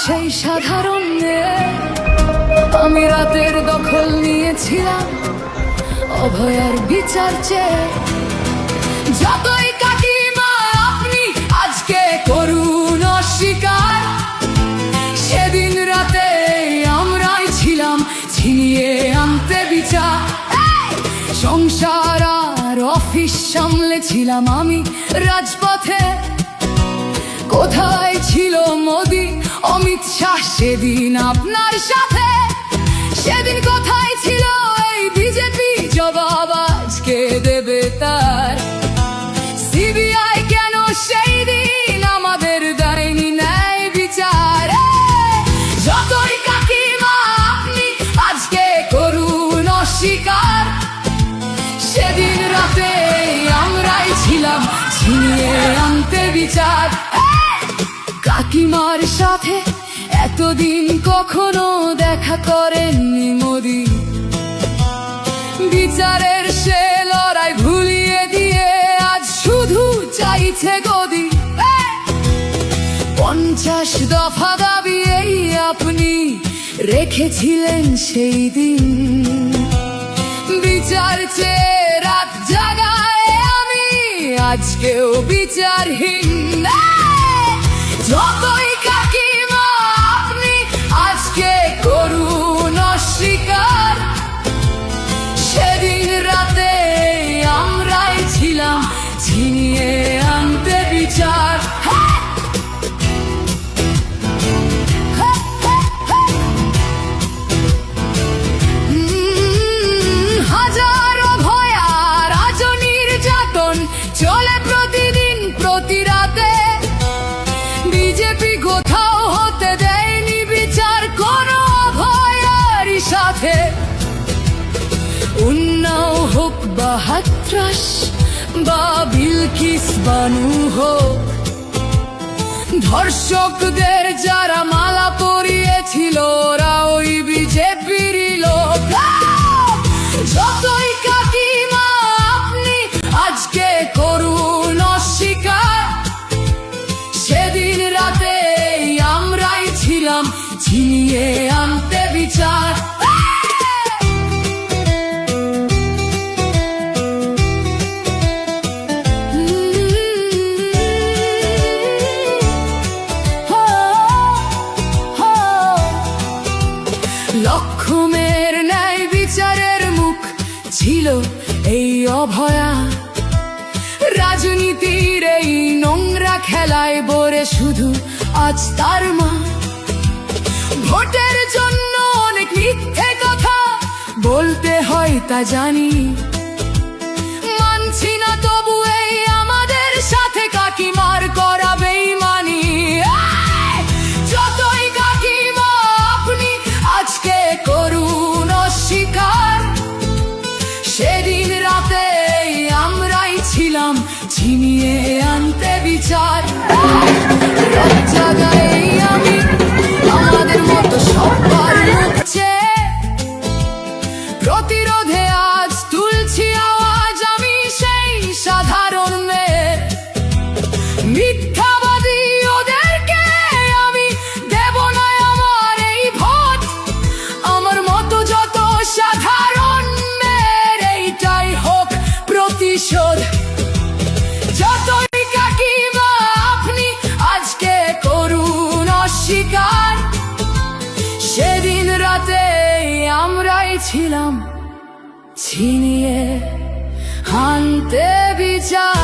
সেই সাধারণ মেয়ে, আমি রাতের দখল নিয়েছিলাম অভয়ার বিচার চেয়ে। যতই কাকিমা আপনি আজকে করুন অস্বীকার, সেদিন রাতে আমরাই ছিলাম ছিনিয়ে আনতে বিচার। সংসার আর অফিস সামলেছিলাম আমি রাজপথে। কোথায় ছিল মোদি অমিত শাহ সেদিন আপনার সাথে? সেদিন কোথায় ছিল এই বিজেপি? জবাব আজকে দেবে তার। সিবিআই কেন সেই দিন আমাদের দেয়নি ন্যায় বিচার? যতই কাকিমা আপনি আজকে করুন অস্বীকার, সেদিন রাতে আমরাই ছিলাম ছিনিয়ে আনতে বিচার। কাকিমার সাথে এতদিন কখনো দেখা করেননি মোদি, বিচারের সে লড়াই ভুলিয়ে দিয়ে আজ শুধু চাইছে গদি। 50 দফা দাবি এই আপনি রেখেছিলেন সেই দিন, বিচার চেয়ে রাত জাগায় আমি আজকেও বিচারহীন। যতই কাকিমা আপনি আজকে করুন অস্বীকার, সেদিন রাতে আমরাই ছিলাম ছিনিয়ে আনতে বিচার। হাজারো ভয়া রাজনীর যাতন চলে প্রতিদিন প্রতি রাতে। বিজেপি কোথাও হতে দেয়নি বিচার কোনো ভয়ারই সাথে। উন্নাও হোক বা হাতরাস বা বিলকিস বানু হোক, ধর্ষকদের যারা মালা পরিয়েছিল ওরা ওই বিজেপিরই লোক। যতই কাকিমা আপনি আজকে করুন অস্বীকার, সেদিন রাতে আমরাই ছিলাম ছিনিয়ে আনতে বিচার। লক্ষ্মণের ন্যায় বিচারের মুখ ছিল এই অভয়া। রাজনীতির এই নোংরা খেলায় বরে শুধু আজ তার মা। ভোটের জন্য অনেক মিথ্যে কথা বলতে হয় তা জানি, মানছি না তবু এই আমাদের সাথে কাকিমার করা বেইমানি। যতই কাকিমা আপনি আজকে করুন অস্বীকার, সেদিন রাতে আমরাই ছিলাম ছিনিয়ে আনতে বিচার। জায়গায় আমি আমাদের মতো সবার মুখছে, প্রতিরোধে আজ তুলছি আওয়াজ আমি সেই সাধারণ মেয়ে। মিথ্যাবাদী ওদেরকে আমি দেব না আমার এই ভোট। আমার মতো যত সাধারণ মেয়ের এইটাই হোক প্রতিশোধ। যতই কাকিমা আপনি আজকে করুন অস্বীকার, সেদিন রাতে আমরাই ছিলাম ছিনিয়ে আনতে বিচার।